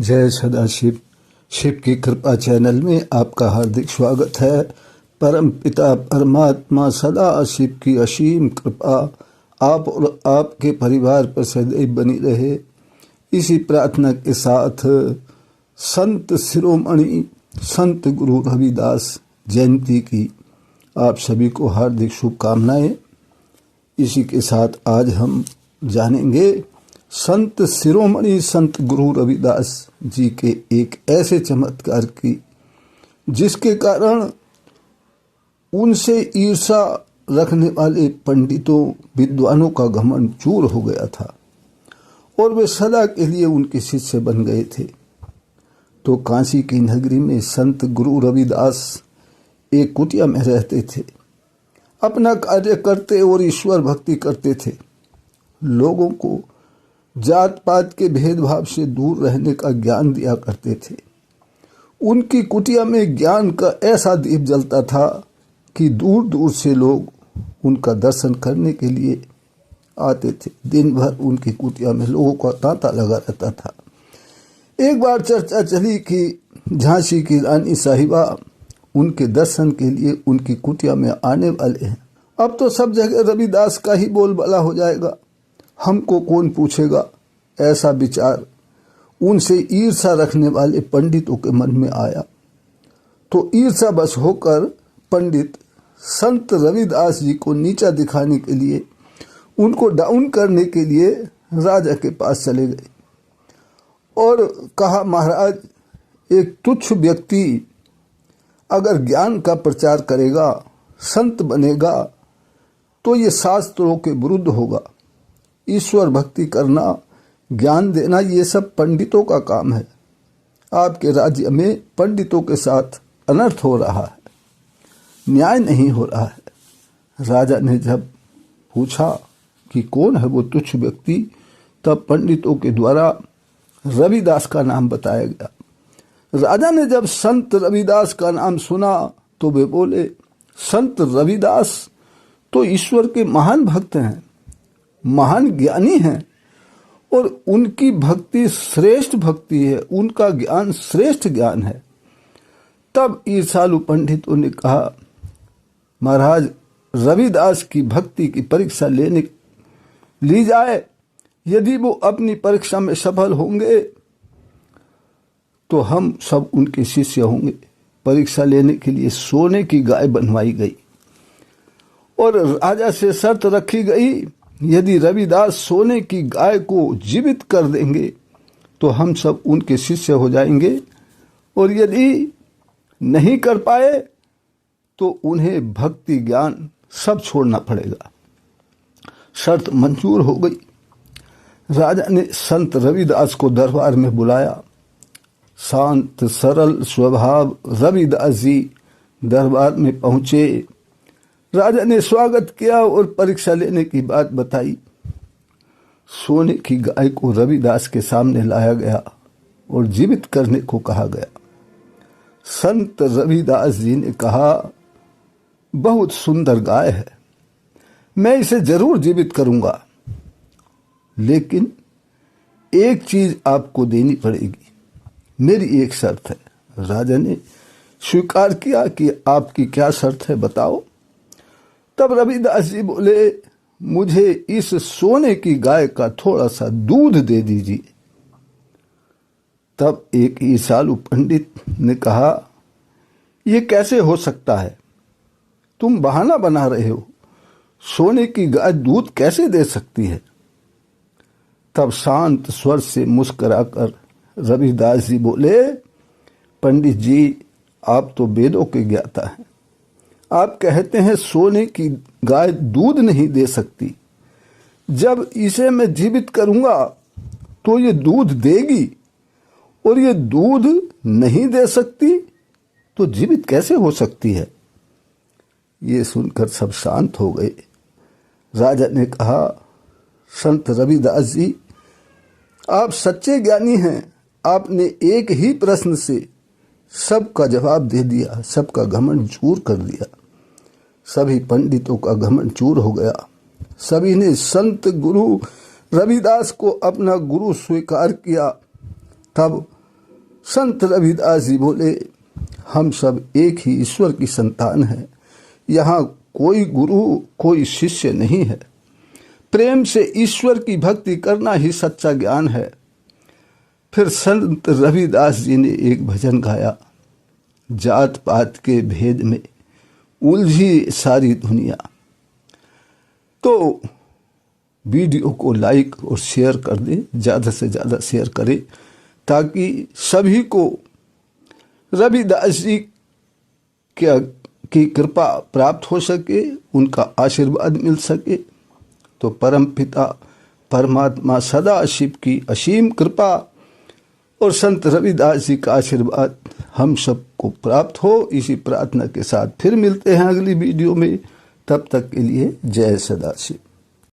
जय सदाशिव। शिव की कृपा चैनल में आपका हार्दिक स्वागत है। परम पिता परमात्मा सदा शिव की असीम कृपा आप और आपके परिवार पर सदैव बनी रहे, इसी प्रार्थना के साथ संत शिरोमणि संत गुरु रविदास जयंती की आप सभी को हार्दिक शुभकामनाएं। इसी के साथ आज हम जानेंगे संत शिरोमणि संत गुरु रविदास जी के एक ऐसे चमत्कार की जिसके कारण उनसे ईर्षा रखने वाले पंडितों विद्वानों का घमंड चूर हो गया था और वे सदा के लिए उनके शिष्य बन गए थे। तो काशी की नगरी में संत गुरु रविदास एक कुटिया में रहते थे। अपना कार्य करते और ईश्वर भक्ति करते थे। लोगों को जात पात के भेदभाव से दूर रहने का ज्ञान दिया करते थे। उनकी कुटिया में ज्ञान का ऐसा दीप जलता था कि दूर दूर से लोग उनका दर्शन करने के लिए आते थे। दिन भर उनकी कुटिया में लोगों का तांता लगा रहता था। एक बार चर्चा चली कि झांसी की रानी साहिबा उनके दर्शन के लिए उनकी कुटिया में आने वाले हैं। अब तो सब जगह रविदास का ही बोलबाला हो जाएगा, हमको कौन पूछेगा। ऐसा विचार उनसे ईर्षा रखने वाले पंडितों के मन में आया। तो ईर्षा बस होकर पंडित संत रविदास जी को नीचा दिखाने के लिए, उनको डाउन करने के लिए राजा के पास चले गए और कहा, महाराज, एक तुच्छ व्यक्ति अगर ज्ञान का प्रचार करेगा, संत बनेगा, तो ये शास्त्रों के विरुद्ध होगा। ईश्वर भक्ति करना, ज्ञान देना, ये सब पंडितों का काम है। आपके राज्य में पंडितों के साथ अनर्थ हो रहा है, न्याय नहीं हो रहा है। राजा ने जब पूछा कि कौन है वो तुच्छ व्यक्ति, तब पंडितों के द्वारा रविदास का नाम बताया गया। राजा ने जब संत रविदास का नाम सुना तो वे बोले, संत रविदास तो ईश्वर के महान भक्त हैं, महान ज्ञानी हैं और उनकी भक्ति श्रेष्ठ भक्ति है, उनका ज्ञान श्रेष्ठ ज्ञान है। तब ईर्षालु पंडितों ने कहा, महाराज, रविदास की भक्ति की परीक्षा ली जाए। यदि वो अपनी परीक्षा में सफल होंगे तो हम सब उनके शिष्य होंगे। परीक्षा लेने के लिए सोने की गाय बनवाई गई और राजा से शर्त रखी गई, यदि रविदास सोने की गाय को जीवित कर देंगे तो हम सब उनके शिष्य हो जाएंगे, और यदि नहीं कर पाए तो उन्हें भक्ति ज्ञान सब छोड़ना पड़ेगा। शर्त मंजूर हो गई। राजा ने संत रविदास को दरबार में बुलाया। शांत सरल स्वभाव रविदास जी दरबार में पहुंचे। राजा ने स्वागत किया और परीक्षा लेने की बात बताई। सोने की गाय को रविदास के सामने लाया गया और जीवित करने को कहा गया। संत रविदास जी ने कहा, बहुत सुंदर गाय है, मैं इसे जरूर जीवित करूंगा, लेकिन एक चीज आपको देनी पड़ेगी, मेरी एक शर्त है। राजा ने स्वीकार किया कि आपकी क्या शर्त है, बताओ। तब रविदास जी बोले, मुझे इस सोने की गाय का थोड़ा सा दूध दे दीजिए। तब एक ईर्ष्यालु पंडित ने कहा, यह कैसे हो सकता है, तुम बहाना बना रहे हो, सोने की गाय दूध कैसे दे सकती है। तब शांत स्वर से मुस्कुराकर रविदास जी बोले, पंडित जी, आप तो वेदों के ज्ञाता हैं। आप कहते हैं सोने की गाय दूध नहीं दे सकती, जब इसे मैं जीवित करूंगा तो ये दूध देगी, और ये दूध नहीं दे सकती तो जीवित कैसे हो सकती है। ये सुनकर सब शांत हो गए। राजा ने कहा, संत रविदास जी, आप सच्चे ज्ञानी हैं। आपने एक ही प्रश्न से सबका जवाब दे दिया, सबका घमंड चूर कर दिया। सभी पंडितों का घमंड चूर हो गया। सभी ने संत गुरु रविदास को अपना गुरु स्वीकार किया। तब संत रविदास जी बोले, हम सब एक ही ईश्वर की संतान हैं। यहाँ कोई गुरु कोई शिष्य नहीं है। प्रेम से ईश्वर की भक्ति करना ही सच्चा ज्ञान है। फिर संत रविदास जी ने एक भजन गाया, जात पात के भेद में उलझी सारी दुनिया। तो वीडियो को लाइक और शेयर कर दें, ज़्यादा से ज़्यादा शेयर करें, ताकि सभी को रविदास जी की कृपा प्राप्त हो सके, उनका आशीर्वाद मिल सके। तो परम पिता परमात्मा सदा शिव की असीम कृपा और संत रविदास जी का आशीर्वाद हम सबको प्राप्त हो, इसी प्रार्थना के साथ फिर मिलते हैं अगली वीडियो में। तब तक के लिए जय सदाशिव।